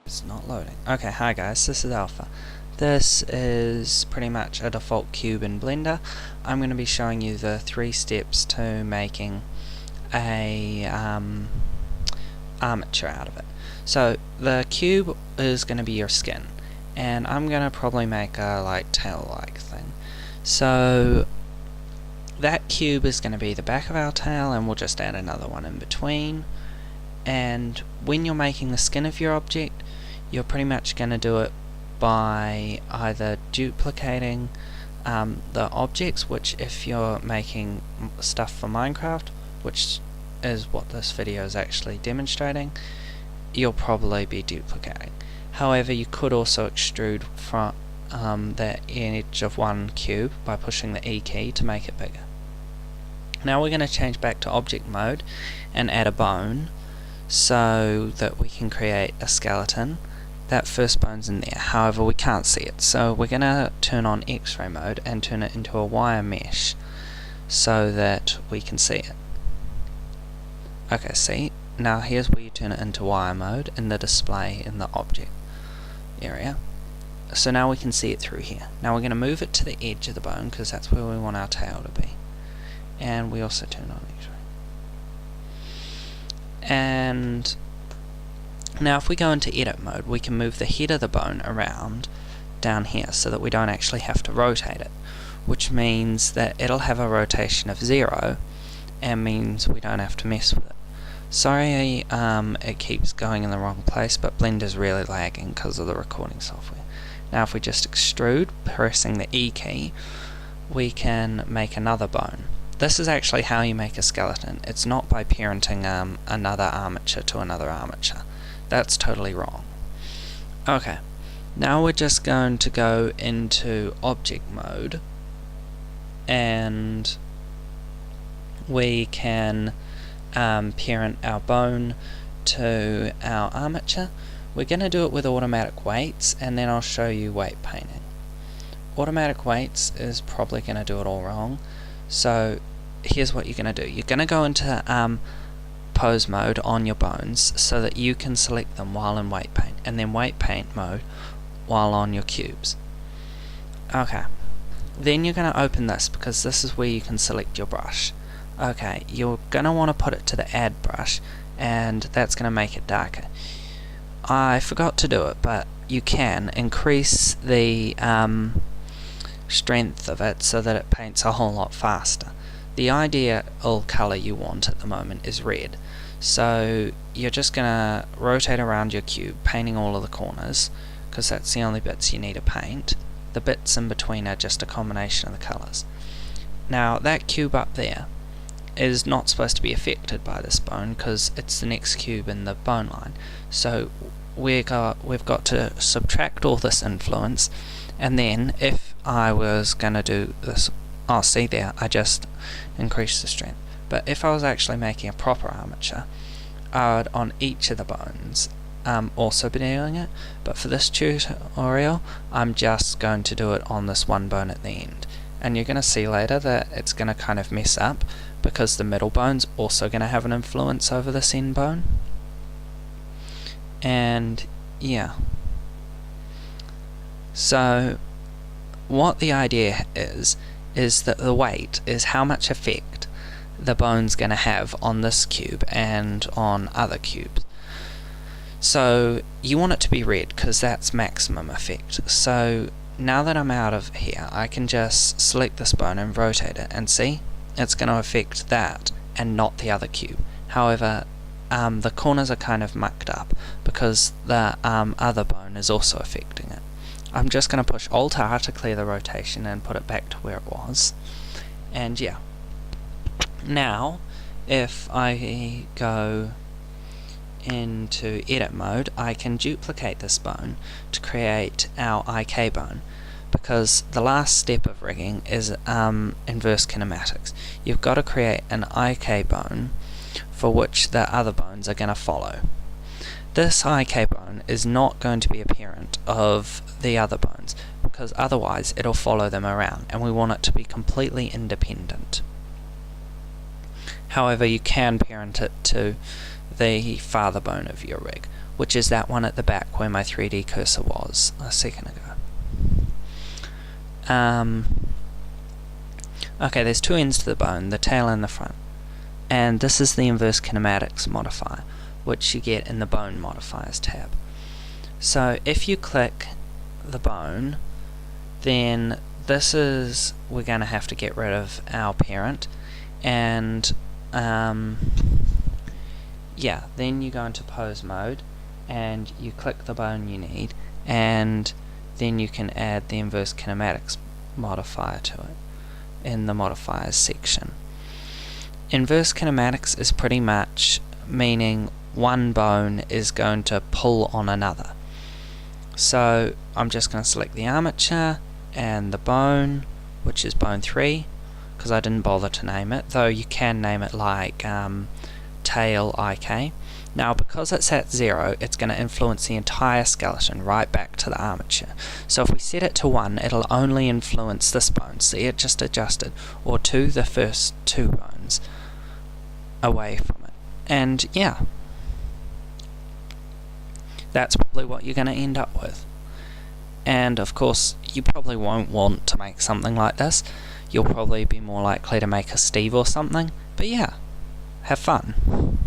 It's not loading. Okay, hi guys, this is Alpha. This is pretty much a default cube in Blender. I'm going to be showing you the 3 steps to making a armature out of it. So the cube is going to be your skin, and I'm going to probably make a tail-like thing. So that cube is going to be the back of our tail, and we'll just add another one in between. And when you're making the skin of your object, you're pretty much going to do it by either duplicating the objects, which if you're making stuff for Minecraft, which is what this video is actually demonstrating, you'll probably be duplicating. However, you could also extrude from the edge of one cube by pushing the E key to make it bigger. Now we're going to change back to object mode and add a bone so that we can create a skeleton. That first bone's in there, however we can't see it, so we're going to turn on X-ray mode and turn it into a wire mesh so that we can see it. Okay, see, now here's where you turn it into wire mode in the display in the object area. So now we can see it through here. Now we're going to move it to the edge of the bone because that's where we want our tail to be. And we also turn on X-ray. And now if we go into edit mode, we can move the head of the bone around down here so that we don't actually have to rotate it, which means that it'll have a rotation of 0 and means we don't have to mess with it. Sorry it keeps going in the wrong place, but Blender's really lagging because of the recording software. Now if we just extrude, pressing the E key, we can make another bone. This is actually how you make a skeleton. It's not by parenting another armature to another armature. That's totally wrong. Okay, now we're just going to go into object mode and we can parent our bone to our armature. We're going to do it with automatic weights, and then I'll show you weight painting. Automatic weights is probably going to do it all wrong. So here's what you're going to do. You're going to go into pose mode on your bones so that you can select them while in weight paint, and then weight paint mode while on your cubes. Okay, then you're going to open this because this is where you can select your brush. Okay, you're going to want to put it to the add brush, and that's going to make it darker. I forgot to do it, but you can increase the strength of it so that it paints a whole lot faster. The ideal colour you want at the moment is red, so you're just going to rotate around your cube, painting all of the corners, because that's the only bits you need to paint. The bits in between are just a combination of the colours. Now that cube up there is not supposed to be affected by this bone because it's the next cube in the bone line, so we've got to subtract all this influence, and then if I was going to do this, oh, see there, I just increased the strength. But if I was actually making a proper armature, I would on each of the bones also be doing it, but for this tutorial I'm just going to do it on this one bone at the end. And you're going to see later that it's going to kind of mess up because the middle bone's also going to have an influence over this end bone. And yeah, so what the idea is that the weight is how much effect the bone's going to have on this cube and on other cubes. So you want it to be red because that's maximum effect. So now that I'm out of here, I can just select this bone and rotate it, and see, it's going to affect that and not the other cube. However, the corners are kind of mucked up because the other bone is also affecting it. I'm just going to push Alt-R to clear the rotation and put it back to where it was. And yeah. Now, if I go into edit mode, I can duplicate this bone to create our IK bone, because the last step of rigging is inverse kinematics. You've got to create an IK bone for which the other bones are going to follow. This IK bone is not going to be a parent of the other bones because otherwise it'll follow them around, and we want it to be completely independent. However, you can parent it to the father bone of your rig, which is that one at the back where my 3D cursor was a second ago. Okay, there's two ends to the bone, the tail and the front. And this is the inverse kinematics modifier, which you get in the bone modifiers tab. So if you click the bone, then this is, we're going to have to get rid of our parent, and yeah, then you go into pose mode and you click the bone you need, and then you can add the inverse kinematics modifier to it in the modifiers section. Inverse kinematics is pretty much meaning one bone is going to pull on another. So I'm just going to select the armature and the bone, which is bone 3, because I didn't bother to name it, though you can name it like tail IK. Now because it's at 0, it's going to influence the entire skeleton right back to the armature. So if we set it to 1, it'll only influence this bone. See, it just adjusted. Or 2, the first 2 bones away from it. And yeah, that's probably what you're going to end up with. And of course, you probably won't want to make something like this. You'll probably be more likely to make a Steve or something. But yeah, have fun.